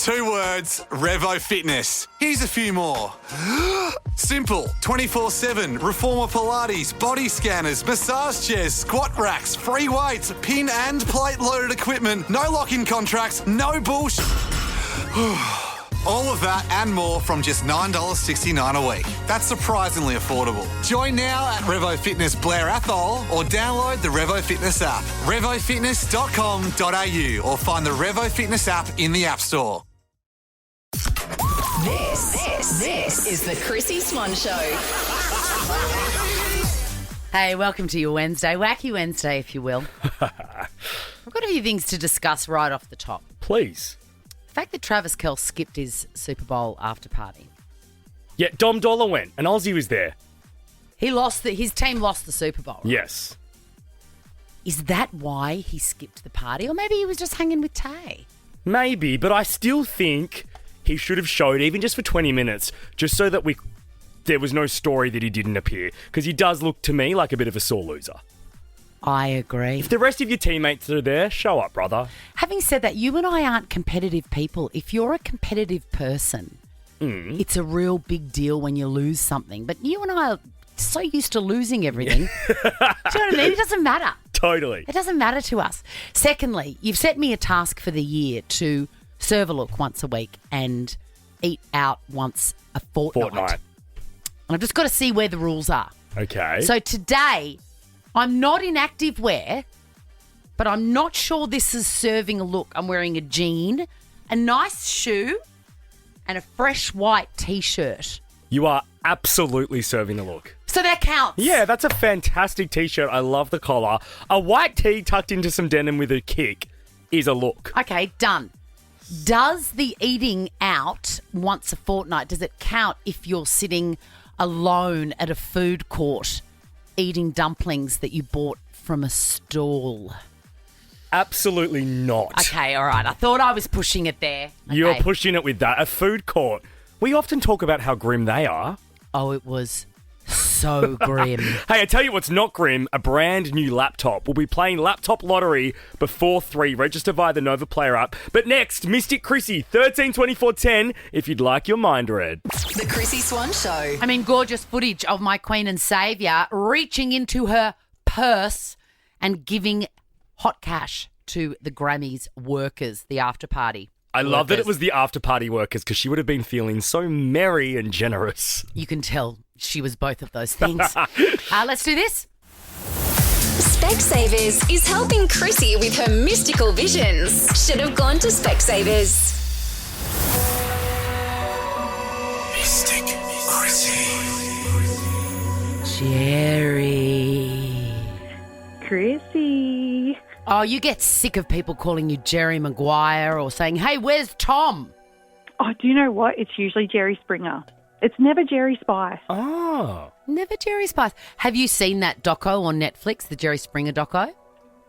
2 words, Revo Fitness. Here's a few more. Simple, 24/7, reformer Pilates, body scanners, massage chairs, squat racks, free weights, pin and plate loaded equipment, no lock-in contracts, no bullshit. All of that and more from just $9.69 a week. That's surprisingly affordable. Join now at Revo Fitness Blair Athol or download the Revo Fitness app. RevoFitness.com.au or find the Revo Fitness app in the App Store. This is the Chrissy Swan Show. Hey, welcome to your Wednesday. Wacky Wednesday, if you will. I've got a few things to discuss right off the top. Please. The fact that Travis Kelce skipped his Super Bowl after party. Yeah, Dom Dollar went. An Aussie was there. His team lost the Super Bowl. Yes. Is that why he skipped the party? Or maybe he was just hanging with Tay? Maybe, but I still think he should have showed, even just for 20 minutes, just so that there was no story that he didn't appear. Because he does look to me like a bit of a sore loser. I agree. If the rest of your teammates are there, show up, brother. Having said that, you and I aren't competitive people. If you're a competitive person, it's a real big deal when you lose something. But you and I are so used to losing everything. Do you know what I mean? It doesn't matter. Totally. It doesn't matter to us. Secondly, you've set me a task for the year to serve a look once a week and eat out once a fortnight. And I've just got to see where the rules are. Okay. So today, I'm not in active wear, but I'm not sure this is serving a look. I'm wearing a jean, a nice shoe, and a fresh white T-shirt. You are absolutely serving the look. So that counts. Yeah, that's a fantastic T-shirt. I love the collar. A white tee tucked into some denim with a kick is a look. Okay, done. Does the eating out once a fortnight, does it count if you're sitting alone at a food court eating dumplings that you bought from a stall? Absolutely not. Okay, all right. I thought I was pushing it there. Okay. You're pushing it with that. A food court. We often talk about how grim they are. Oh, it was so grim. Hey, I tell you what's not grim. A brand new laptop. We'll be playing Laptop Lottery before 3. Register via the Nova Player app. But next, Mystic Chrissy, 132410, if you'd like your mind read. The Chrissy Swan Show. I mean, gorgeous footage of my queen and saviour reaching into her purse and giving hot cash to the Grammys workers, the after party. I love that it was the after party workers because she would have been feeling so merry and generous. You can tell she was both of those things. Let's do this. Specsavers is helping Chrissy with her mystical visions. Should have gone to Specsavers. Mystic Chrissy. Jerry. Chrissy. Oh, you get sick of people calling you Jerry Maguire or saying, hey, where's Tom? Oh, do you know what? It's usually Jerry Springer. It's never Jerry Spice. Oh. Never Jerry Spice. Have you seen that doco on Netflix, the Jerry Springer doco?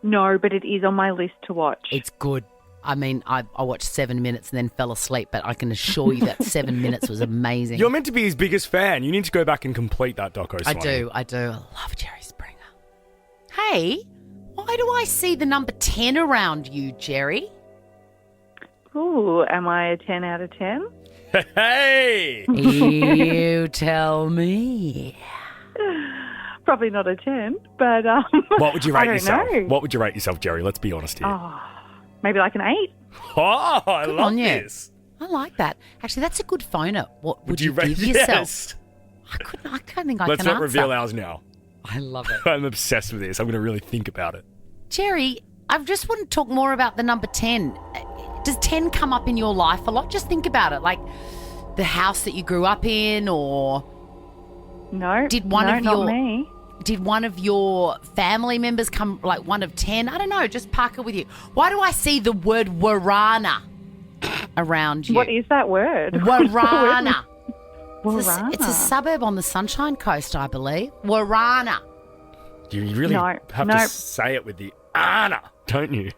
No, but it is on my list to watch. It's good. I mean, I watched 7 minutes and then fell asleep, but I can assure you that 7 minutes was amazing. You're meant to be his biggest fan. You need to go back and complete that doco. I do. I love Jerry Springer. Hey, why do I see the number 10 around you, Jerry? Ooh, am I a 10 out of 10? Hey! You tell me. Probably not a 10, but What would you rate yourself? know. What would you rate yourself, Jerry? Let's be honest here. Oh, maybe like an 8. Oh, I Good love on you. this. I like that. Actually, that's a good phoner. What would you rate give yourself? Yes. I don't think I Let's can not answer. reveal ours now. I love it. I'm obsessed with this. I'm going to really think about it. Jerry, I just want to talk more about the number 10. Does 10 come up in your life a lot? Just think about it. Like the house that you grew up in, or No, not me. did one of your family members come like one of 10? I don't know. Just park it with you. Why do I see the word Warana around you? What is that word? Warana. Warana. It's a suburb on the Sunshine Coast, I believe. Warana. You really No, have no. to say it with the Anna, don't you?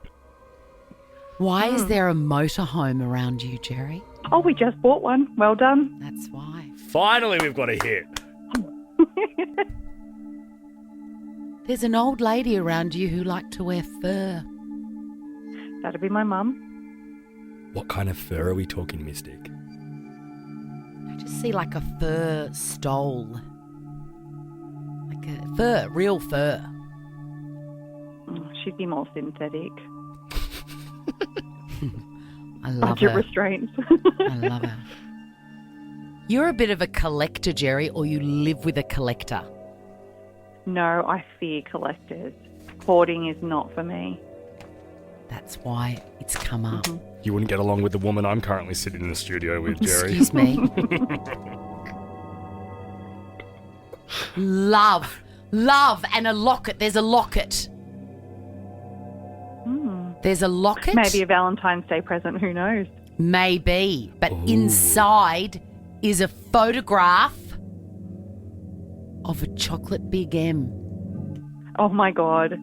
Why is there a motorhome around you, Jerry? Oh, we just bought one. Well done. That's why. Finally, we've got a hit. There's an old lady around you who liked to wear fur. That'd be my mum. What kind of fur are we talking, Mystic? I just see like a fur stole. Like a fur, real fur. She'd be more synthetic. I love Budget her. restraints. I love her. You're a bit of a collector, Jerry, or you live with a collector? No, I fear collectors. Hoarding is not for me. That's why it's come up. You wouldn't get along with the woman I'm currently sitting in the studio with, Jerry. Excuse me. Love, and a locket. There's a locket. There's a locket. Maybe a Valentine's Day present, who knows? Maybe. But inside is a photograph of a chocolate Big M. Oh, my God.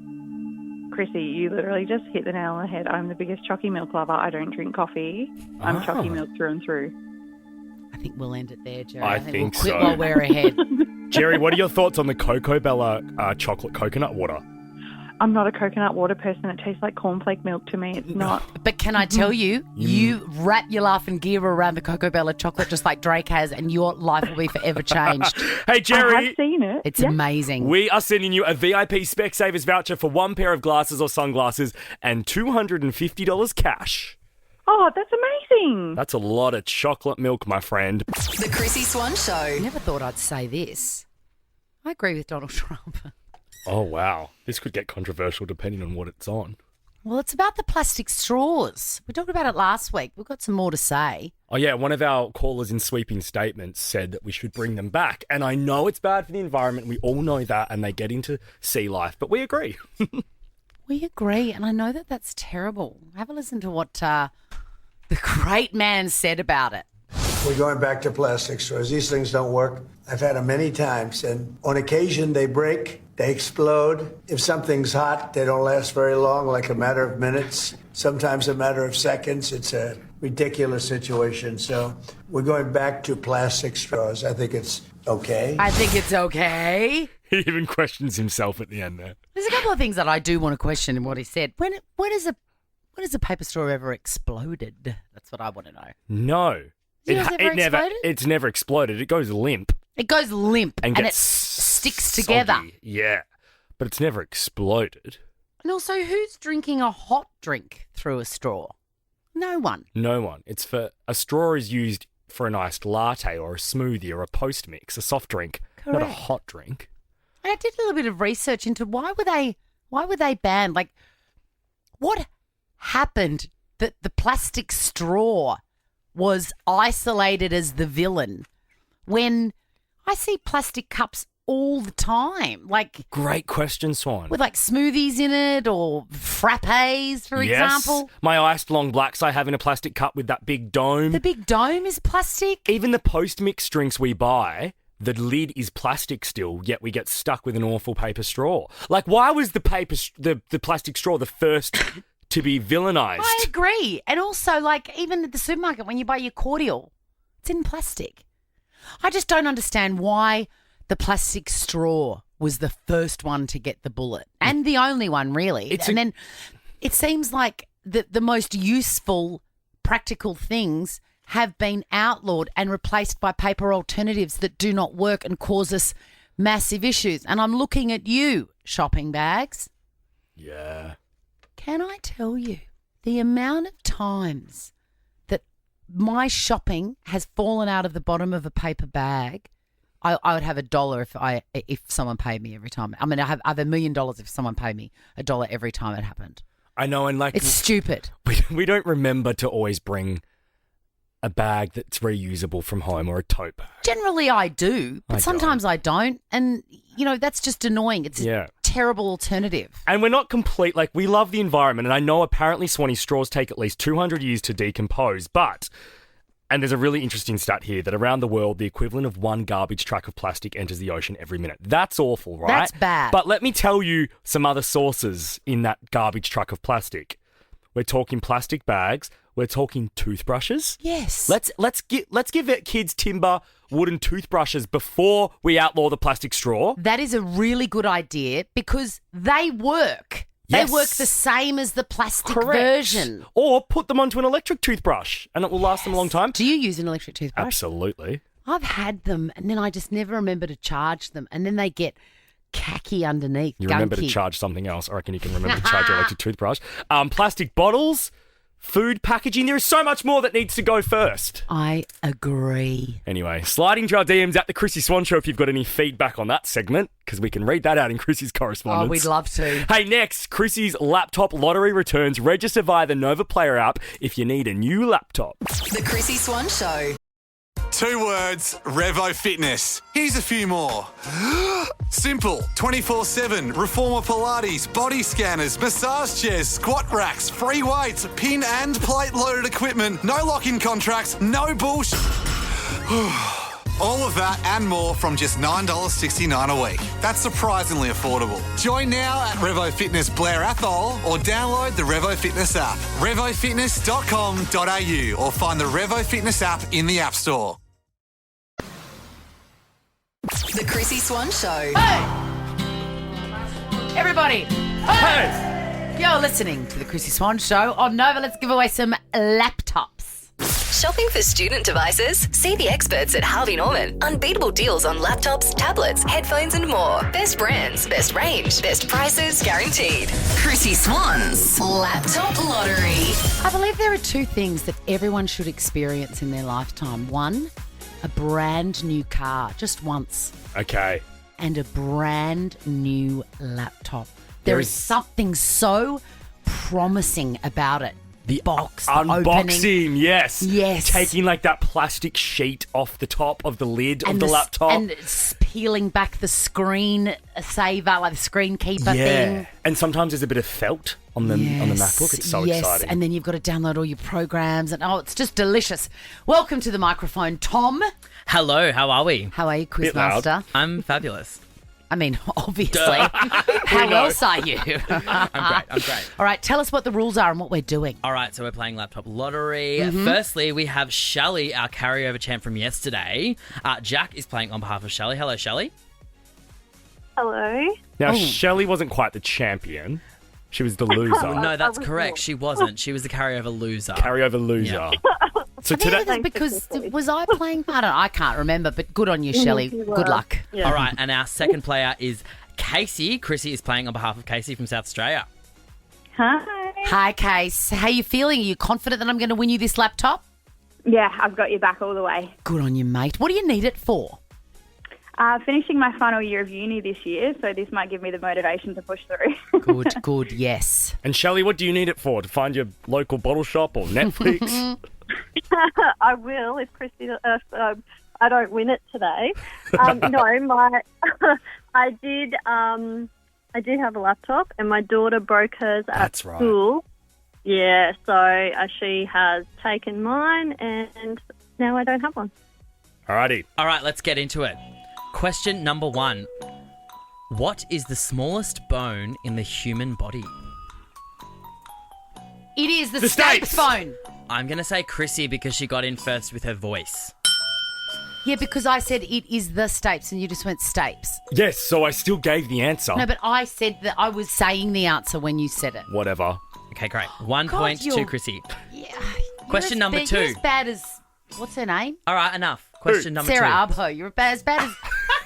Chrissy, you literally just hit the nail on the head. I'm the biggest Chocky Milk lover. I don't drink coffee. I'm Chocky Milk through and through. I think we'll end it there, Jerry. I we'll think quit so. while we're ahead. Jerry, what are your thoughts on the Cocoa Bella chocolate coconut water? I'm not a coconut water person. It tastes like cornflake milk to me. It's not. But can I tell you, you wrap your laughing gear around the Cocoa Bella chocolate just like Drake has, and your life will be forever changed. Hey, I Jerry. have seen it. It's Yeah. amazing. We are sending you a VIP Specsavers voucher for 1 pair of glasses or sunglasses and $250 cash. Oh, that's amazing. That's a lot of chocolate milk, my friend. The Chrissy Swan Show. I never thought I'd say this. I agree with Donald Trump. Oh, wow. This could get controversial depending on what it's on. Well, it's about the plastic straws. We talked about it last week. We've got some more to say. Oh, yeah. One of our callers in sweeping statements said that we should bring them back. And I know it's bad for the environment. We all know that. And they get into sea life. But we agree. We agree, and I know that that's terrible. Have a listen to what the great man said about it. We're going back to plastic straws. These things don't work. I've had them many times, and on occasion they break, they explode. If something's hot, they don't last very long, like a matter of minutes, sometimes a matter of seconds. It's a ridiculous situation. So we're going back to plastic straws. I think it's okay. I think it's okay. He even questions himself at the end there. There's a couple of things that I do want to question in what he said. When has a paper straw ever exploded? That's what I want to know. No. Yours ever exploded? It's never exploded. It goes limp. It goes limp And it gets sticks soggy. together. Yeah. But it's never exploded. And also, who's drinking a hot drink through a straw? No one. No one. A straw is used for an iced latte or a smoothie or a post mix, a soft drink, not a Correct. hot drink. I did a little bit of research into why were they banned? Like, what happened that the plastic straw was isolated as the villain when I see plastic cups all the time, like Great question, Swan. with like smoothies in it or frappes, for example. My iced long blacks I have in a plastic cup with that big dome. The big dome is plastic. Even the post-mix drinks we buy, the lid is plastic still, yet we get stuck with an awful paper straw. Like, why was the plastic straw the first to be villainized? I agree. And also, like, even at the supermarket, when you buy your cordial, it's in plastic. I just don't understand why the plastic straw was the first one to get the bullet and the only one, really. Then it seems like the most useful, practical things have been outlawed and replaced by paper alternatives that do not work and cause us massive issues. And I'm looking at you, shopping bags. Yeah. Can I tell you the amount of times that my shopping has fallen out of the bottom of a paper bag? I would have $1 if someone paid me every time. I mean, I have $1 million if someone paid me $1 every time it happened. I know, and like It's stupid. we don't remember to always bring a bag that's reusable from home or a tote bag. Generally, I do, but sometimes I don't. And, you know, that's just annoying. It's a terrible alternative. And we're not complete, like, we love the environment, and I know apparently, Swanee, straws take at least 200 years to decompose, but, and there's a really interesting stat here, that around the world, the equivalent of 1 garbage truck of plastic enters the ocean every minute. That's awful, right? That's bad. But let me tell you some other sources in that garbage truck of plastic. We're talking plastic bags. We're talking toothbrushes. Yes. Let's give kids timber wooden toothbrushes before we outlaw the plastic straw. That is a really good idea because they work. Yes. They work the same as the plastic Correct. version. Or put them onto an electric toothbrush and it will last them a long time. Do you use an electric toothbrush? Absolutely. I've had them and then I just never remember to charge them and then they get khaki underneath. You remember to gunky. charge something else. I reckon you can remember to charge your electric toothbrush. Plastic bottles, food packaging. There is so much more that needs to go first. I agree. Anyway, slide into our DMs at the Chrissy Swan Show if you've got any feedback on that segment, because we can read that out in Chrissy's correspondence. Oh, we'd love to. Hey, next, Chrissy's laptop lottery returns. Register via the Nova Player app if you need a new laptop. The Chrissy Swan Show. 2 words, Revo Fitness. Here's a few more. Simple, 24/7, reformer Pilates, body scanners, massage chairs, squat racks, free weights, pin and plate loaded equipment, no lock-in contracts, no bullshit. All of that and more from just $9.69 a week. That's surprisingly affordable. Join now at Revo Fitness Blair Athol or download the Revo Fitness app. RevoFitness.com.au or find the Revo Fitness app in the App Store. The Chrissy Swan Show. Everybody, Hey! you're listening to the Chrissy Swan Show on Nova. Let's give away some laptops. Shopping for student devices? See the experts at Harvey Norman. Unbeatable deals on laptops, tablets, headphones and more. Best brands, best range, best prices guaranteed. Chrissy Swan's Laptop Lottery. I believe there are 2 things that everyone should experience in their lifetime. 1, a brand new car, just once, Okay. and a brand new laptop. There is something so promising about it. The box, the unboxing, opening. yes. Yes. Taking like that plastic sheet off the top of the lid of the laptop. And it's peeling back the screen saver, like the screen keeper thing. And sometimes there's a bit of felt on the MacBook. It's so exciting. And then you've got to download all your programs and it's just delicious. Welcome to the microphone, Tom. Hello, how are we? How are you, Bit loud. Quizmaster? I'm fabulous. I mean, obviously. How else are you? I'm great. All right, tell us what the rules are and what we're doing. All right, so we're playing Laptop Lottery. Mm-hmm. Firstly, we have Shelley, our carryover champ from yesterday. Jack is playing on behalf of Shelley. Hello, Shelley. Hello. Now, Shelley wasn't quite the champion. She was the loser. No, that's correct. She wasn't. She was the carryover loser. Carryover loser. Yeah. So I think today, it was because was I playing? I can't remember, but good on you, Shelley. Good luck. Yeah. All right, and our second player is Casey. Chrissy is playing on behalf of Casey from South Australia. Hi. Hi, Case. How you feeling? Are you confident that I'm going to win you this laptop? Yeah, I've got your back all the way. Good on you, mate. What do you need it for? Finishing my final year of uni this year, so this might give me the motivation to push through. Good, yes. and Shelley, what do you need it for? To find your local bottle shop or Netflix? I will if Christy. I don't win it today. No, I did. I did have a laptop, and my daughter broke hers at That's right. school. Yeah, so she has taken mine, and now I don't have one. Alrighty. All right, let's get into it. Question number 1. What is the smallest bone in the human body? It is the Stapes. Stapes phone. I'm going to say Chrissy because she got in first with her voice. Yeah, because I said it is the Stapes and you just went Stapes. Yes, so I still gave the answer. No, but I said that I was saying the answer when you said it. Whatever. Okay, great. 1 God, point to you're- Chrissy. Yeah. Question number You're 2. as bad as, what's her name? All right, enough. Question number 2. Sarah Arbo. You're as bad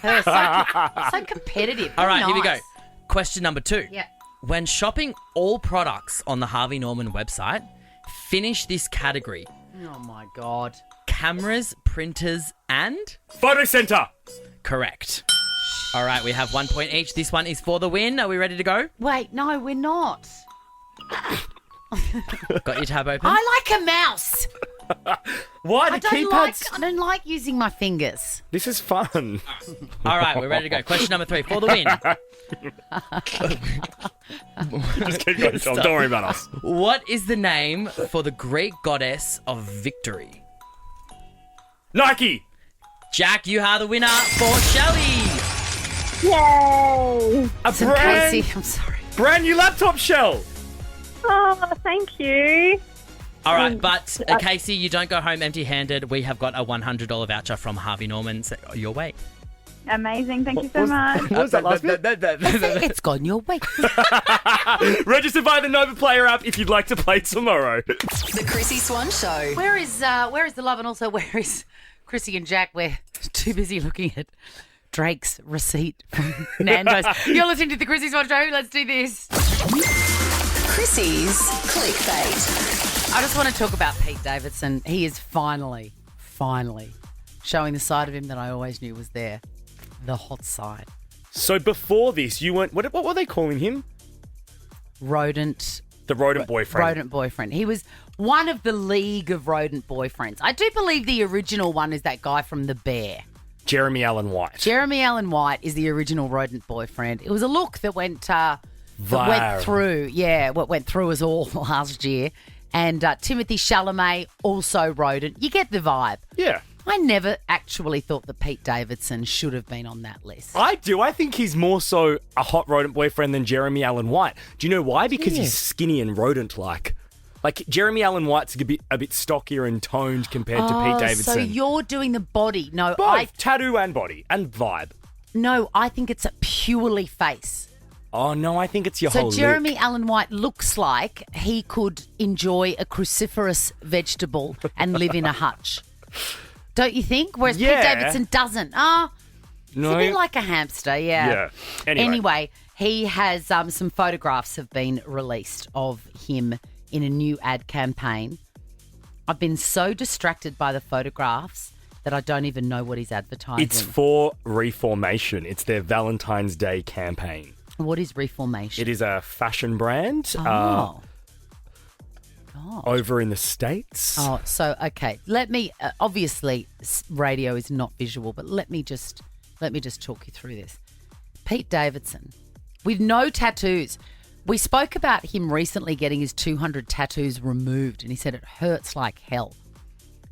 as her. So competitive. All right, Very here we go. nice. Question number 2. Yeah. When shopping all products on the Harvey Norman website, finish this category. Oh, my God. Cameras, printers, and... Photo Centre. Correct. All right, we have 1 point each. This one is for the win. Are we ready to go? Wait, no, we're not. Got your tab open? I like a mouse. Why? I The don't like using my fingers. This is fun. All right, we're ready to go. Question number 3 for the win. Just keep going, Tom. Don't worry about us. What is the name for the Greek goddess of victory? Nike. Jack, you are the winner for Shelley. Yay! A So brand, Casey, I'm sorry. brand new laptop shell. Oh, thank you. All right, but Casey, you don't go home empty-handed. We have got a $100 voucher from Harvey Norman your way. Amazing. Thank you so much. What was that last bit? It's gone your way. Register via the Nova Player app if you'd like to play tomorrow. The Chrissy Swan Show. Where is the love, and also where is Chrissy and Jack? We're too busy looking at Drake's receipt from Nando's. You're listening to the Chrissy Swan Show. Let's do this. Chrissy's clickbait. I just want to talk about Pete Davidson. He is finally showing the side of him that I always knew was there, the hot side. So before this, you weren't... What were they calling him? The rodent boyfriend. Rodent boyfriend. He was one of the league of rodent boyfriends. I do believe the original one is that guy from The Bear. Jeremy Allen White. Jeremy Allen White is the original rodent boyfriend. It was a look that went Viral. through us all last year. And Timothy Chalamet, also rodent. You get the vibe. Yeah. I never actually thought that Pete Davidson should have been on that list. I do. I think he's more so a hot rodent boyfriend than Jeremy Allen White. Do you know why? Because he's skinny and rodent-like. Like, Jeremy Allen White's a bit stockier and toned compared to Pete Davidson. So you're doing the body. No, Both. Tattoo and body. And vibe. No, I think it's a purely face. Oh, no, I think it's your So whole Jeremy look. Allen White looks like he could enjoy a cruciferous vegetable and live in a hutch. Don't you think? Whereas Yeah. Pete Davidson doesn't. No. It's a bit like a hamster, yeah. Yeah. Anyway, he has some photographs have been released of him in a new ad campaign. I've been so distracted by the photographs that I don't even know what he's advertising. It's for Reformation. It's their Valentine's Day campaign. What is Reformation? It is a fashion brand God. over in the States. Oh, so okay. Let me. Obviously, radio is not visual, but let me just talk you through this. Pete Davidson, with no tattoos. We spoke about him recently getting his 200 tattoos removed, and he said it hurts like hell.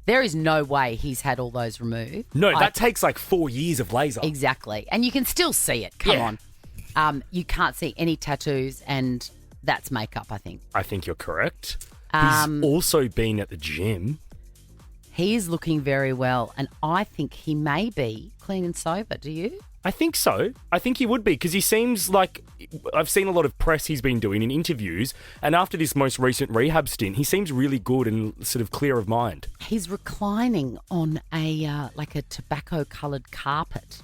There is no way he's had all those removed. No, that takes like 4 years of laser. Exactly, and you can still see it. Come on, you can't see any tattoos, and that's makeup. I think. I think you're correct. He's also been at the gym. He is looking very well, and I think he may be clean and sober. Do you? I think so. I think he would be because he seems like I've seen a lot of press he's been doing in interviews, and after this most recent rehab stint, he seems really good and sort of clear of mind. He's reclining on a like a tobacco-coloured carpet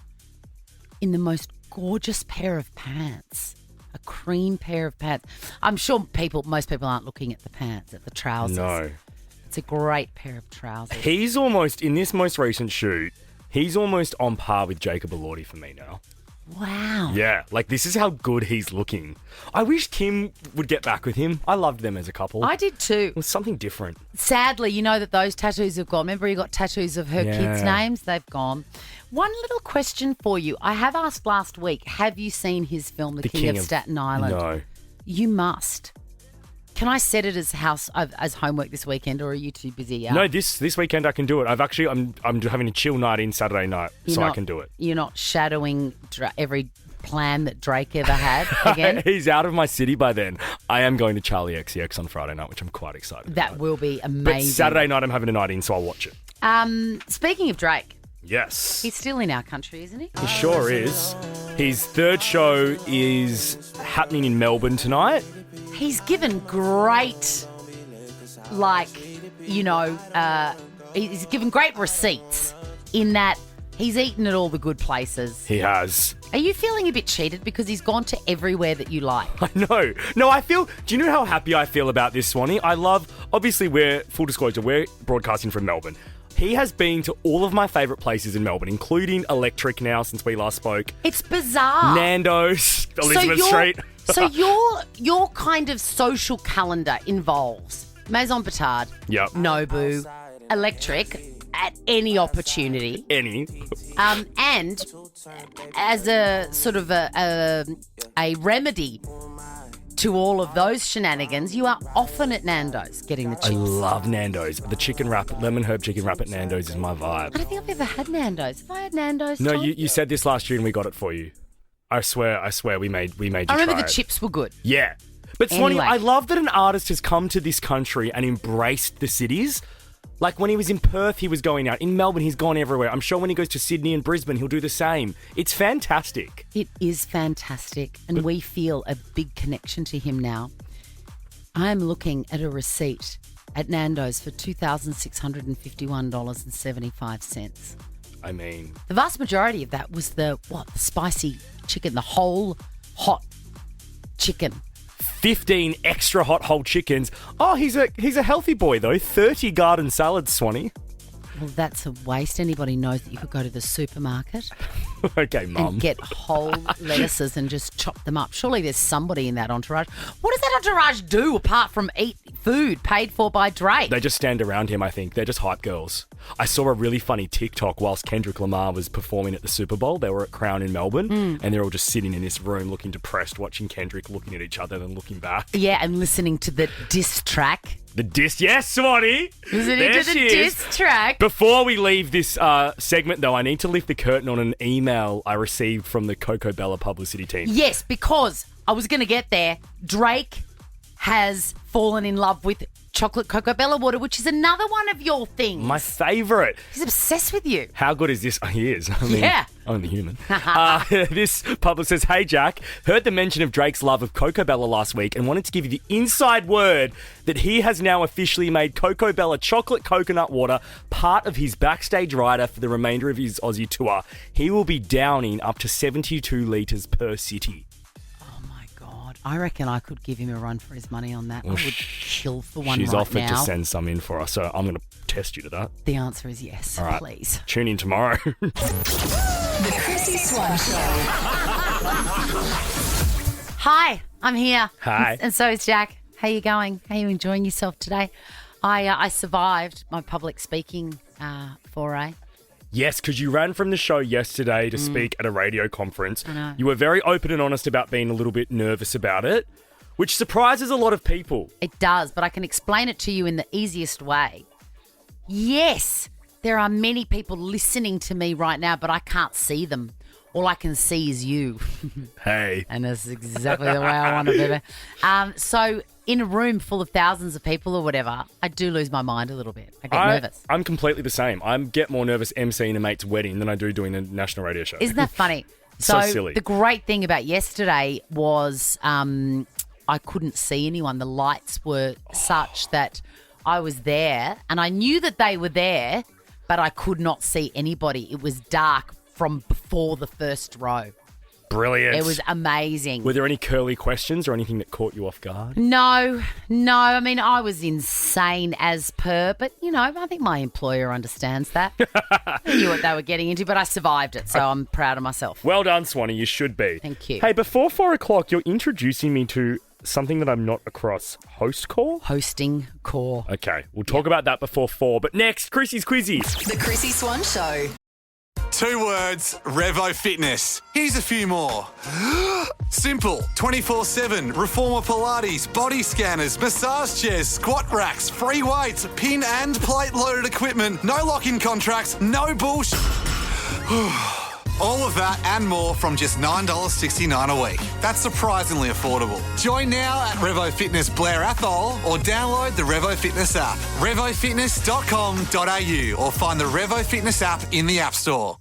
in the most gorgeous pair of pants, a cream pair of pants. I'm sure most people aren't looking at the pants, at the trousers. No. It's a great pair of trousers. He's almost, in this most recent shoot, he's almost on par with Jacob Elordi for me now. Wow. Yeah, like this is how good he's looking. I wish Kim would get back with him. I loved them as a couple. I did too. It was something different. Sadly, you know that those tattoos have gone. Remember, you got tattoos of her kids' names? They've gone. One little question for you. I have asked last week, have you seen his film, The King of Staten Island? No. You must. Can I set it as homework this weekend, or are you too busy? No, this weekend I can do it. I'm having a chill night in Saturday night, I can do it. You're not shadowing every plan that Drake ever had again? He's out of my city by then. I am going to Charlie XCX on Friday night, which I'm quite excited That about. will be amazing. But Saturday night I'm having a night in, so I'll watch it. Speaking of Drake, Yes. he's still in our country, isn't he? He sure is. His third show is happening in Melbourne tonight. He's given great, he's given great receipts in that he's eaten at all the good places. He has. Are you feeling a bit cheated because he's gone to everywhere that you like? I know. No, do you know how happy I feel about this, Swanee? Obviously full disclosure, we're broadcasting from Melbourne. He has been to all of my favourite places in Melbourne, including Electric now since we last spoke. It's bizarre. Nando's, Elizabeth Street. So your kind of social calendar involves Maison Petard, Yep. Nobu, Electric at any opportunity. And as a sort of a remedy to all of those shenanigans, you are often at Nando's getting the chips. I love Nando's. The chicken wrap, lemon herb chicken wrap at Nando's is my vibe. I don't think I've ever had Nando's. Have I had Nando's? No, Tom? you said this last year and we got it for you. I swear, we made you I remember try the it. chips were good. Yeah. But Swanee, Anyway. I love that an artist has come to this country and embraced the cities. Like when he was in Perth, he was going out. In Melbourne, he's gone everywhere. I'm sure when he goes to Sydney and Brisbane, he'll do the same. It's fantastic. It is fantastic, and we feel a big connection to him now. I'm looking at a receipt at Nando's for $2,651.75. I mean, The vast majority of that was the spicy chicken, the whole hot chicken. 15 extra hot whole chickens. Oh, he's a healthy boy though. 30 garden salads, Swanee. Well, that's a waste. Anybody knows that you could go to the supermarket Okay, Mum. and get whole lettuces and just chop them up. Surely there's somebody in that entourage. What does that entourage do apart from eat food paid for by Drake? They just stand around him, I think. They're just hype girls. I saw a really funny TikTok whilst Kendrick Lamar was performing at the Super Bowl. They were at Crown in Melbourne, and they're all just sitting in this room looking depressed, watching Kendrick, looking at each other, then looking back. Yeah, and listening to the diss track. The diss. Yes, Swanee. Listening There to the she is. diss track. Before we leave this segment, though, I need to lift the curtain on an email I received from the Coco Bella publicity team. Yes, because I was going to get there. Drake has fallen in love with chocolate Cocoa Bella water, which is another one of your things. My favourite. He's obsessed with you. How good is this? Oh, he is. I mean, Yeah. Only human. This public says, "Hey Jack, heard the mention of Drake's love of Cocoa Bella last week and wanted to give you the inside word that he has now officially made Cocoa Bella chocolate coconut water part of his backstage rider for the remainder of his Aussie tour. He will be downing up to 72 litres per city." I reckon I could give him a run for his money on that. I would kill for one She's right offered now. to send some in for us, so I'm going to test you to that. The answer is yes, All right. please. Tune in tomorrow. The Chrissy Swan Show. Hi, I'm here. Hi. And so is Jack. How you going? How you enjoying yourself today? I survived my public speaking foray. Yes, because you ran from the show yesterday to speak at a radio conference. I know. You were very open and honest about being a little bit nervous about it, which surprises a lot of people. It does, but I can explain it to you in the easiest way. Yes, there are many people listening to me right now, but I can't see them. All I can see is you. Hey. And that's exactly the way I want to be. So in a room full of thousands of people or whatever, I do lose my mind a little bit. I get nervous. I'm completely the same. I get more nervous emceeing a mate's wedding than I do doing a national radio show. Isn't that funny? So silly. The great thing about yesterday was I couldn't see anyone. The lights were such that I was there and I knew that they were there, but I could not see anybody. It was dark from before the first row. Brilliant. It was amazing. Were there any curly questions or anything that caught you off guard? No. I mean, I was insane as per, but, I think my employer understands that. They knew what they were getting into, but I survived it, so I'm proud of myself. Well done, Swanee. You should be. Thank you. Hey, before 4 o'clock, you're introducing me to something that I'm not across. Hostcore? Hosting core. Okay, we'll talk about that before 4. But next, Chrissy's Quizzies. The Chrissy Swan Show. 2 words, Revo Fitness. Here's a few more. Simple, 24/7, Reformer Pilates, body scanners, massage chairs, squat racks, free weights, pin and plate loaded equipment, no lock-in contracts, no bullshit. All of that and more from just $9.69 a week. That's surprisingly affordable. Join now at Revo Fitness Blair Athol or download the Revo Fitness app. RevoFitness.com.au or find the Revo Fitness app in the App Store.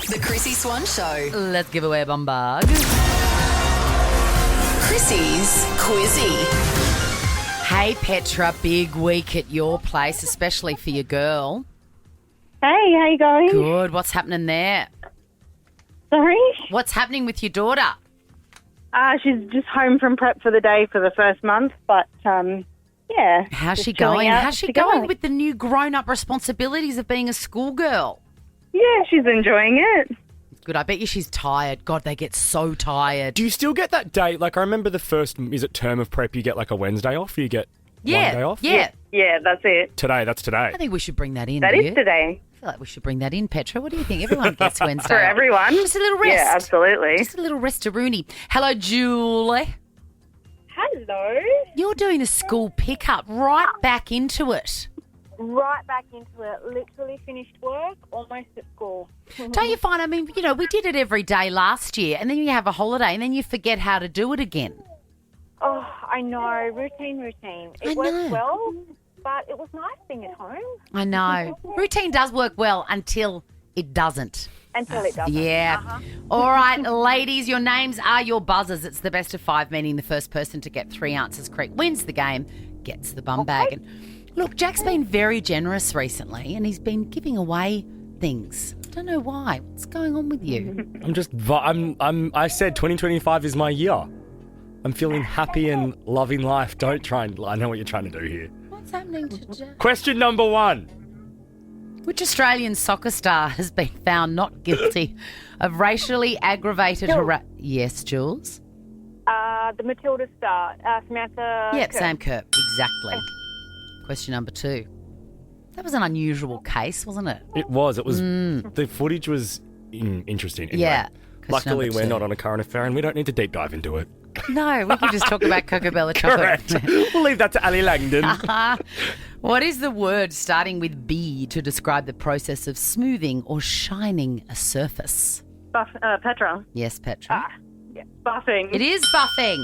The Chrissy Swan Show. Let's give away a bombard. Chrissy's Quizzy. Hey, Petra, big week at your place, especially for your girl. Hey, how you going? Good. What's happening there? Sorry? What's happening with your daughter? She's just home from prep for the day for the first month, but, yeah. How's just she chilling going? out How's she to going go. with the new grown-up responsibilities of being a schoolgirl? Yeah, she's enjoying it. Good. I bet you she's tired. God, they get so tired. Do you still get that day? Like, I remember the first, term of prep, you get like a Wednesday off? You get one day off? Yeah. Yeah, that's it. That's today. I think we should bring that in. That do is you? today. I feel like we should bring that in, Petra. What do you think? Everyone gets Wednesday For off. everyone. Just a little rest. Yeah, absolutely. Just a little rest-a-rooney. Hello, Julie. Hello. You're doing a school pickup right back into it. Right back into it. Literally finished work, almost at school. Don't you find, we did it every day last year and then you have a holiday and then you forget how to do it again. Oh, I know. Routine. I It works know. well, but it was nice being at home I know. Routine does work well until it doesn't. until it doesn't. Yeah. All right, ladies, your names are your buzzers. It's the best of 5, meaning the first person to get 3 answers correct wins the game, gets the bum bag. And look, Jack's been very generous recently and he's been giving away things. I don't know why. What's going on with you? I said 2025 is my year. I'm feeling happy and loving life. Don't try and... I know what you're trying to do here. What's happening to Jack? Question number 1. Which Australian soccer star has been found not guilty of racially aggravated harassment? Yes, Jules? The Matilda star, Samantha. Yep, Kerr. Sam Kerr. Exactly. Question number 2. That was an unusual case, wasn't it? It was. The footage was interesting. Anyway, Yeah. Question luckily, number we're 2. not on a current affair and we don't need to deep dive into it. No, we can just talk about Coca-Cola chocolate. Correct. We'll leave that to Ali Langdon. What is the word starting with B to describe the process of smoothing or shining a surface? Petra. Yes, Petra. Buffing. It is buffing.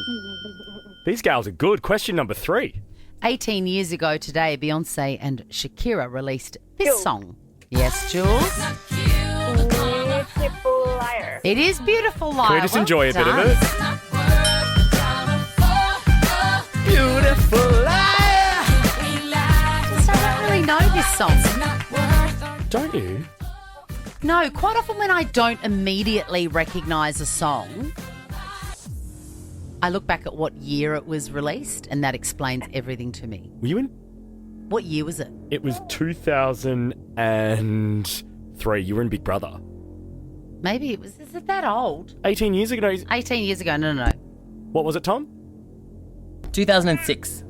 These gals are good. Question number 3. 18 years ago today, Beyonce and Shakira released this song. Yes, Jules? Beautiful liar. It is Beautiful Liar. Can we just Well enjoy a bit of done. it? Beautiful liar. Just, I don't really know this song. Don't you? No, quite often when I don't immediately recognise a song, I look back at what year it was released and that explains everything to me. Were you in? What year was it? It was 2003. You were in Big Brother. Maybe it was, is it that old? 18 years ago. 18 years ago, no. What was it, Tom? 2006.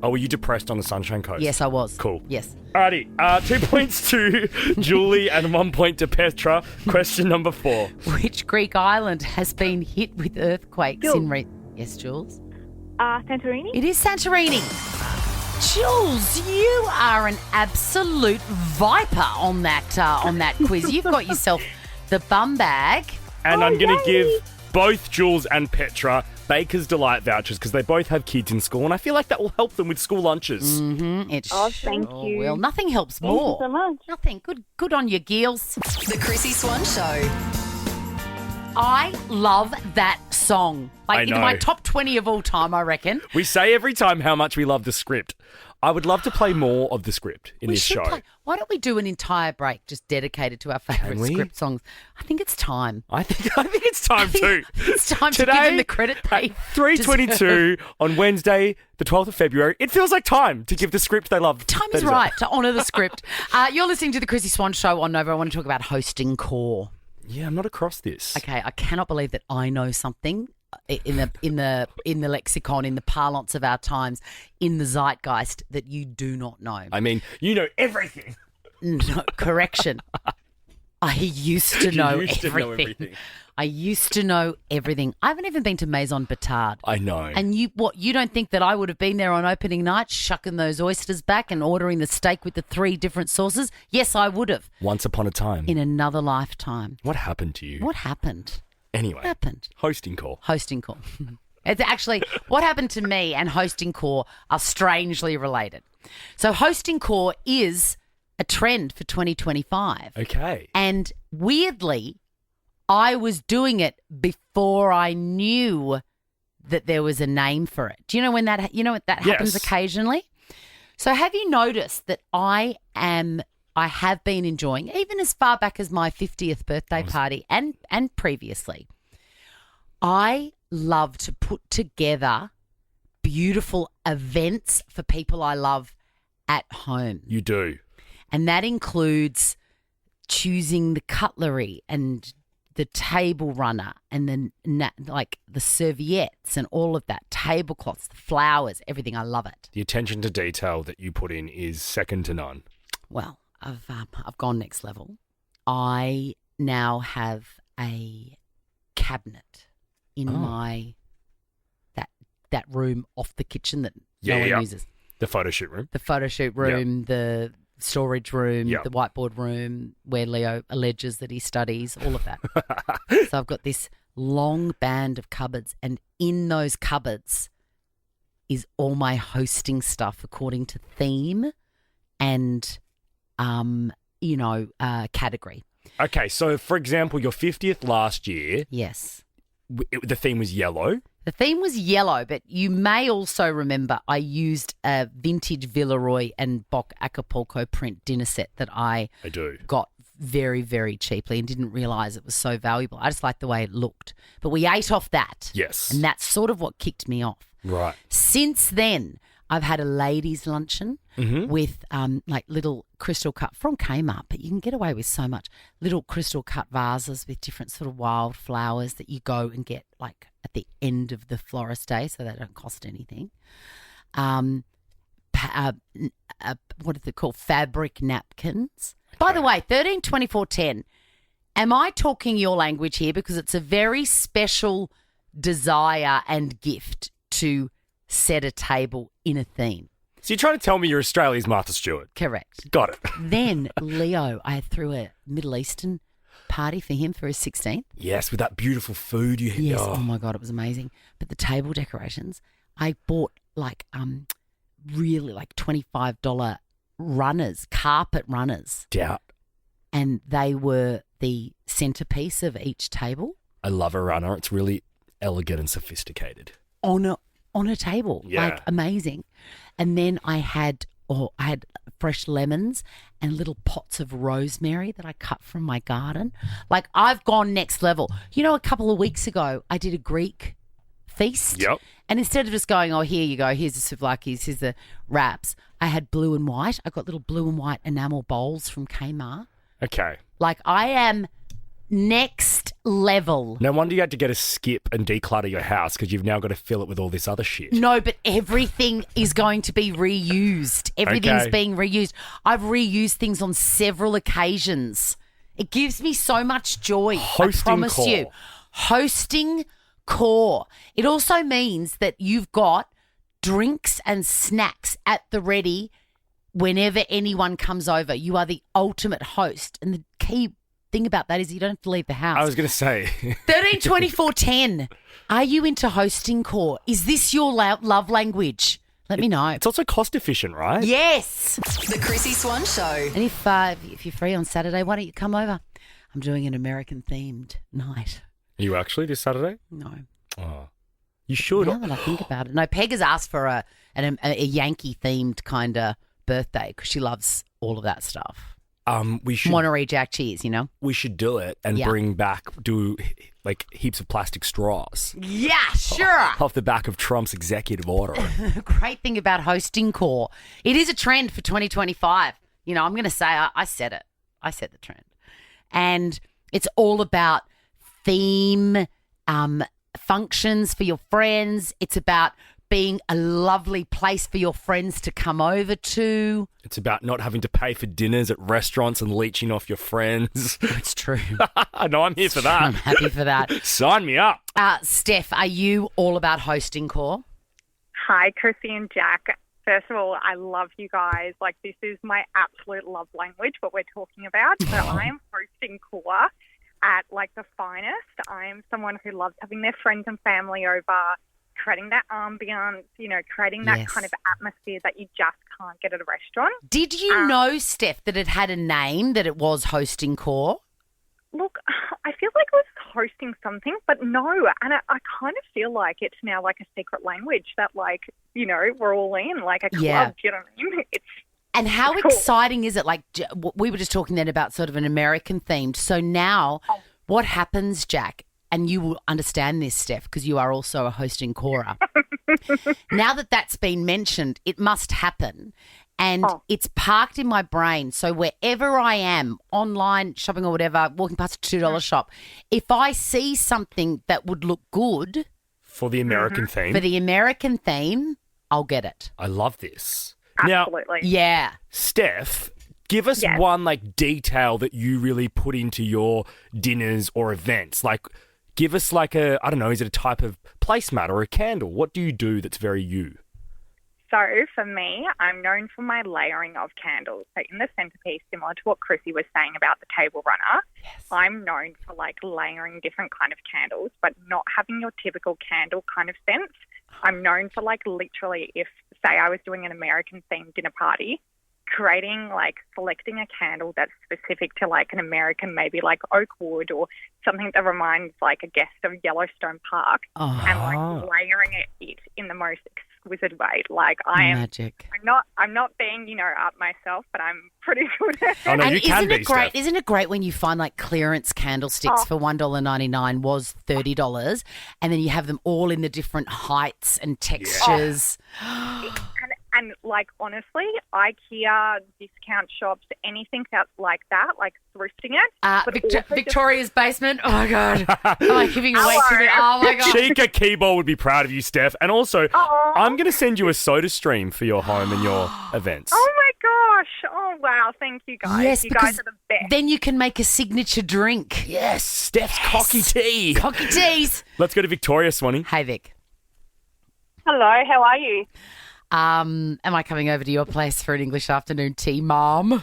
Oh, were you depressed on the Sunshine Coast? Yes, I was. Cool. Yes. Alrighty, 2 points to Julie and 1 point to Petra. Question number 4. Which Greek island has been hit with earthquakes in Yes, Jules? Santorini. It is Santorini. Jules, you are an absolute viper on that quiz. You've got yourself the bum bag. And I'm going to give both Jules and Petra Baker's Delight vouchers because they both have kids in school and I feel like that will help them with school lunches. It thank sure you. will. Nothing helps Thank more. you so much. Nothing. Good on your gills. The Chrissy Swan Show. I love that song. I Like in know. my top 20 of all time, I reckon. We say every time how much we love the script. I would love to play more of the script in We this should show. play. Why don't we do an entire break just dedicated to our favourite we? script songs? I think it's time. I think it's time too. It's time to give them the credit they at 3:22 on Wednesday, the 12th of February. It feels like time to give the script they love. Time is right to honour the script. You're listening to the Chrissy Swan Show on Nova. I want to talk about hosting core. Yeah, I'm not across this. Okay, I cannot believe that I know something in the lexicon, in the parlance of our times, in the zeitgeist that you do not know. I mean, you know everything. No, correction. I used to know everything. I used to know everything. I haven't even been to Maison Batard. I know. And you don't think that I would have been there on opening night shucking those oysters back and ordering the steak with the 3 different sauces? Yes, I would have. Once upon a time. In another lifetime. What happened to you? What happened? Anyway. What happened? Hosting call. Hosting call. It's actually what happened to me and hosting core are strangely related. So hosting core is a trend for 2025. Okay. And weirdly, I was doing it before I knew that there was a name for it. Do you know when that happens occasionally? So have you noticed that I have been enjoying, even as far back as my 50th birthday party and previously, I love to put together beautiful events for people I love at home. You do. And that includes choosing the cutlery and the table runner and then the serviettes and all of that, tablecloths, the flowers, everything. I love it. The attention to detail that you put in is second to none. Well, I've gone next level. I now have a cabinet in my that room off the kitchen that no one uses. The photo shoot room. The photo shoot room, the storage room, the whiteboard room where Leo alleges that he studies, all of that. So I've got this long band of cupboards, and in those cupboards is all my hosting stuff according to theme and, category. Okay, so for example, your 50th last year, Yes. the theme was yellow. The theme was yellow, but you may also remember I used a vintage Villeroy and Bock Acapulco print dinner set that I do. got very, very cheaply and didn't realise it was so valuable. I just liked the way it looked. But we ate off that. Yes. And that's sort of what kicked me off. Right. Since then, I've had a ladies' luncheon with little crystal cut from Kmart, but you can get away with so much. Little crystal cut vases with different sort of wild flowers that you go and get like at the end of the florist day, so they don't cost anything. What are they called? Fabric napkins. By the way, 13, 24, 10. Am I talking your language here? Because it's a very special desire and gift to set a table in a theme. So you're trying to tell me you're Australia's Martha Stewart? Correct. Got it. Then Leo, I threw a Middle Eastern party for him for his 16th. Yes, with that beautiful food you had. Yes. Oh my God, it was amazing. But the table decorations, I bought really $25 runners, carpet runners. Doubt. And they were the centerpiece of each table. I love a runner. It's really elegant and sophisticated. On a table. Yeah. Like amazing. And then I had fresh lemons and little pots of rosemary that I cut from my garden. Like I've gone next level. You know, a couple of weeks ago I did a Greek feast. Yep. And instead of just going, oh, here you go, here's the souvlaki's, here's the wraps, I had blue and white. I got little blue and white enamel bowls from Kmart. Okay. Like I am next level. No wonder you had to get a skip and declutter your house because you've now got to fill it with all this other shit. No, but everything is going to be reused. Everything's Okay. being reused. I've reused things on several occasions. It gives me so much joy. I promise you. Hosting core. It also means that you've got drinks and snacks at the ready whenever anyone comes over. You are the ultimate host. And the key thing about that is you don't have to leave the house. I was going to say. 13, 24, 10. Are you into hosting core? Is this your love language? Let me know. It's also cost efficient, right? Yes. The Chrissy Swan Show. And if you're free on Saturday, why don't you come over? I'm doing an American themed night. Are you actually this Saturday? No. Oh. You should. Now that I think about it. No, Peg has asked for a Yankee themed kind of birthday because she loves all of that stuff. We should Monterey Jack cheese, you know? We should do it and bring back like heaps of plastic straws. Yeah, sure. Off the back of Trump's executive order. The great thing about hosting core, it is a trend for 2025. You know, I'm going to say I said it. I set the trend. And it's all about theme, functions for your friends. It's about being a lovely place for your friends to come over to. It's about not having to pay for dinners at restaurants and leeching off your friends. It's true. No, I'm here for that. I'm happy for that. Sign me up. Steph, are you all about hosting core? Hi, Chrissy and Jack. First of all, I love you guys. Like, this is my absolute love language, what we're talking about. So I am hosting core at, like, the finest. I am someone who loves having their friends and family over, creating that ambience, you know, creating that kind of atmosphere that you just can't get at a restaurant. Did you know, Steph, that it had a name, that it was hosting core? Look, I feel like I was hosting something, but no. And I kind of feel like it's now like a secret language that, like, you know, we're all in, like a club, you know what I mean? And how cool. exciting is it? Like, we were just talking then about sort of an American themed. So now what happens, Jack, and you will understand this, Steph, because you are also a hosting corer. Now that that's been mentioned, it must happen. And it's parked in my brain. So wherever I am, online, shopping or whatever, walking past a $2 shop, if I see something that would look good for the American theme, I'll get it. I love this. Absolutely. Now, yeah. Steph, give us one like detail that you really put into your dinners or events. Like, give us like a, I don't know, is it a type of placemat or a candle? What do you do that's very you? So for me, I'm known for my layering of candles. So in the centerpiece, similar to what Chrissy was saying about the table runner, I'm known for like layering different kind of candles, but not having your typical candle kind of scents. I'm known for, like, literally, if, say, I was doing an American-themed dinner party, creating, like, selecting a candle that's specific to, like, an American, maybe like oak wood or something that reminds, like, a guest of Yellowstone Park, and, like, layering it in the most exquisite way. Like, Magic. I'm not being, up myself, but I'm pretty good at it. Oh, no, And you can be, great? Steph. Isn't it great when you find like clearance candlesticks for $1.99 was $30, and then you have them all in the different heights and textures? And like, honestly, IKEA, discount shops, anything that's like that, like thrifting it. but also Victoria's basement. Oh my God, am I giving away too many? Oh my God. Chica Keyball would be proud of you, Steph. And also, I'm going to send you a soda stream for your home and your events. Oh my gosh. Oh wow. Thank you guys. Yes, you because guys are the best. then you can make a signature drink. Yes, Steph's cocky tea. Cocky teas. Let's go to Victoria, Swanee. Hey Vic. Hello, how are you? Am I coming over to your place for an English afternoon tea, Mom?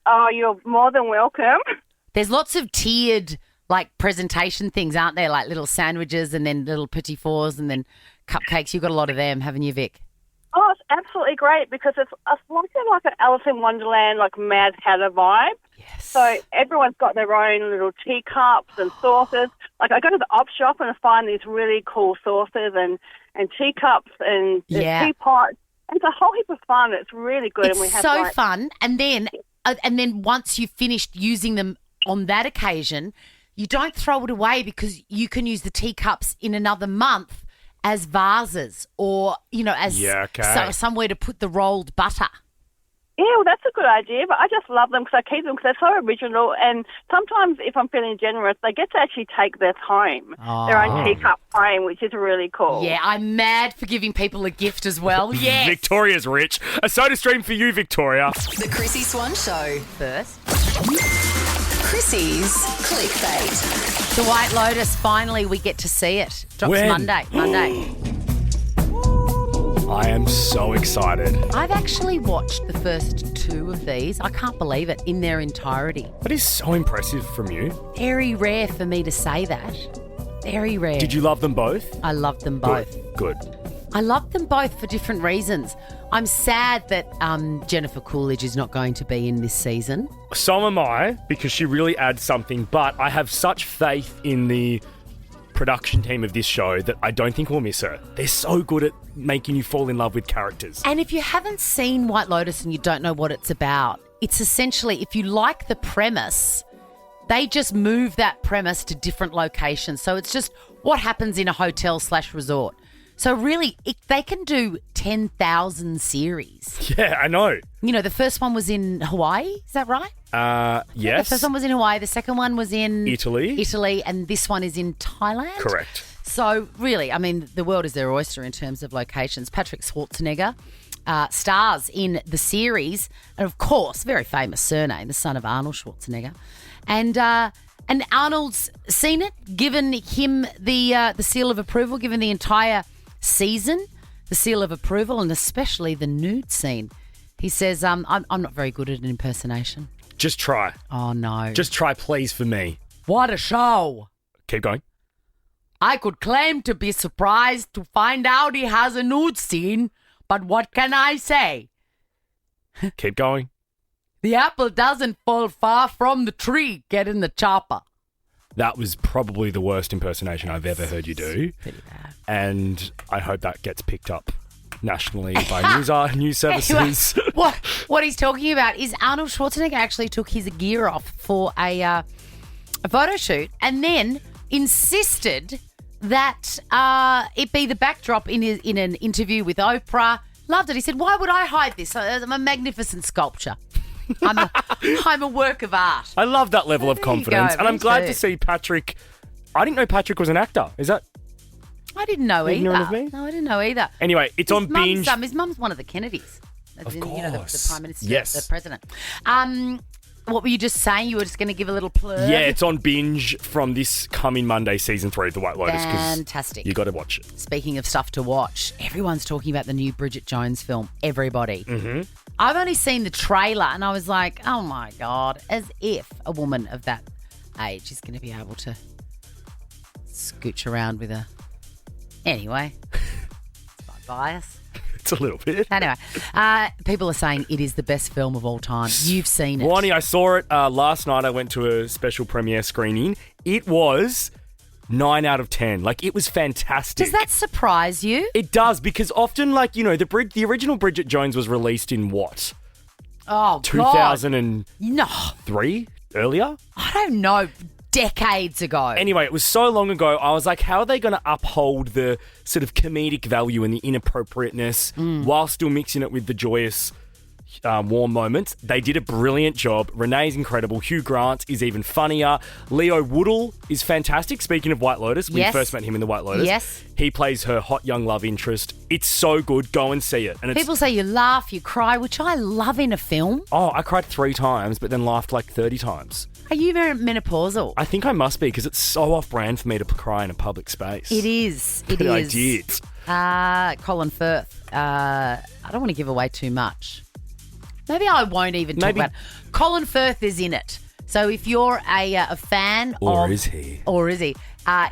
Oh, you're more than welcome. There's lots of tiered like presentation things, aren't there? Like little sandwiches and then little petit fours and then cupcakes. You've got a lot of them, haven't you, Vic? Oh, it's absolutely great because it's like an Alice in Wonderland, like Mad Hatter vibe. Yes. So everyone's got their own little teacups and saucers. Like I go to the op shop and I find these really cool saucers and teacups and teapots. It's a whole heap of fun. It's really good. It's and we have so fun. And then once you've finished using them on that occasion, you don't throw it away because you can use the teacups in another month as vases or, as somewhere to put the rolled butter. Yeah, well, that's a good idea, but I just love them because I keep them because they're so original. And sometimes, if I'm feeling generous, they get to actually take this home, their own teacup home, which is really cool. Yeah, I'm mad for giving people a gift as well. Yes. Victoria's rich. A soda stream for you, Victoria. The Chrissy Swan Show. First. Chrissy's clickbait. The White Lotus, finally we get to see it. Drops When? Monday. I am so excited. I've actually watched the first 2 of these. I can't believe it, in their entirety. That is so impressive from you. Very rare for me to say that. Very rare. Did you love them both? I loved them both. Good. I loved them both for different reasons. I'm sad that Jennifer Coolidge is not going to be in this season. So am I, because she really adds something, but I have such faith in the production team of this show that I don't think we'll miss her. They're so good at making you fall in love with characters. And if you haven't seen White Lotus and you don't know what it's about, it's essentially, if you like the premise, they just move that premise to different locations. So it's just what happens in a hotel/resort. So really, they can do 10,000 series. Yeah, I know. The first one was in Hawaii. Is that right? Yes. The first one was in Hawaii. The second one was in Italy. And this one is in Thailand. Correct. So really, I mean, the world is their oyster in terms of locations. Patrick Schwarzenegger stars in the series. And of course, very famous surname, the son of Arnold Schwarzenegger. And Arnold's seen it, given him the seal of approval, given the entire season the seal of approval, and especially the nude scene. He says, I'm not very good at an impersonation. Just try. Oh, no. Just try, please, for me. What a show. Keep going. I could claim to be surprised to find out he has a nude scene, but what can I say? Keep going. The apple doesn't fall far from the tree. Get in the chopper. That was probably the worst impersonation I've ever heard you do. Pretty bad. And I hope that gets picked up nationally by news services. What he's talking about is Arnold Schwarzenegger actually took his gear off for a photo shoot and then insisted that it be the backdrop in an interview with Oprah. Loved it. He said, "Why would I hide this? I'm a magnificent sculpture. I'm a work of art." I love that level of confidence. And I'm glad to see Patrick. I didn't know Patrick was an actor. Is that? I didn't know either. Ignorant of me? No, I didn't know either. Anyway, it's on Binge. His mum's one of the Kennedys. Of course. The Prime Minister, yes. The President. What were you just saying? You were just going to give a little plug? Yeah, it's on Binge from this coming Monday, season 3 of The White Lotus. Fantastic. You got to watch it. Speaking of stuff to watch, everyone's talking about the new Bridget Jones film. Everybody. Mm-hmm. I've only seen the trailer and I was like, oh my God, as if a woman of that age is going to be able to scooch around with a... Anyway, bias. It's a little bit. Anyway, people are saying it is the best film of all time. You've seen it. Wani, I saw it last night. I went to a special premiere screening. It was 9 out of 10. Like, it was fantastic. Does that surprise you? It does, because often, like, you know, the original Bridget Jones was released in what? Oh, 2003? Earlier? I don't know. Decades ago. Anyway, it was so long ago, I was like, how are they going to uphold the sort of comedic value and the inappropriateness while still mixing it with the joyous, warm moments? They did a brilliant job. Renee's incredible. Hugh Grant is even funnier. Leo Woodall is fantastic. Speaking of White Lotus, we first met him in the White Lotus. Yes. He plays her hot young love interest. It's so good. Go and see it. And People say you laugh, you cry, which I love in a film. Oh, I cried 3 times, but then laughed like 30 times. Are you very menopausal? I think I must be, because it's so off-brand for me to cry in a public space. It is. It But is. I did. Colin Firth. I don't want to give away too much. Maybe I won't even talk about it. Colin Firth is in it. So if you're a fan Or of... is he? Or is he?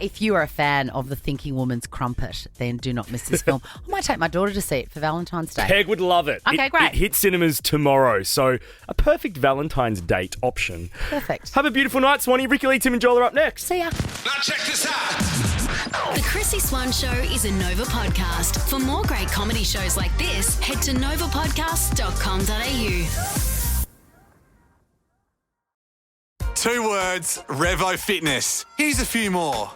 If you are a fan of The Thinking Woman's Crumpet, then do not miss this film. I might take my daughter to see it for Valentine's Day. Peg would love it. Okay, great. It hits cinemas tomorrow, so a perfect Valentine's date option. Perfect. Have a beautiful night, Swanee. Ricky Lee, Tim and Joel are up next. See ya. Now check this out. The Chrissy Swan Show is a Nova podcast. For more great comedy shows like this, head to novapodcast.com.au. 2 words, Revo Fitness. Here's a few more.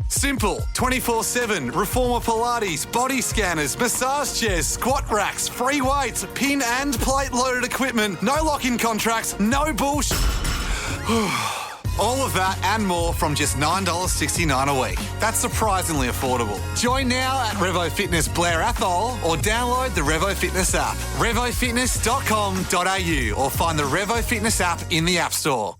Simple, 24/7, Reformer Pilates, body scanners, massage chairs, squat racks, free weights, pin and plate loaded equipment, no lock-in contracts, no bullshit. All of that and more from just $9.69 a week. That's surprisingly affordable. Join now at Revo Fitness Blair Athol or download the Revo Fitness app. RevoFitness.com.au or find the Revo Fitness app in the App Store.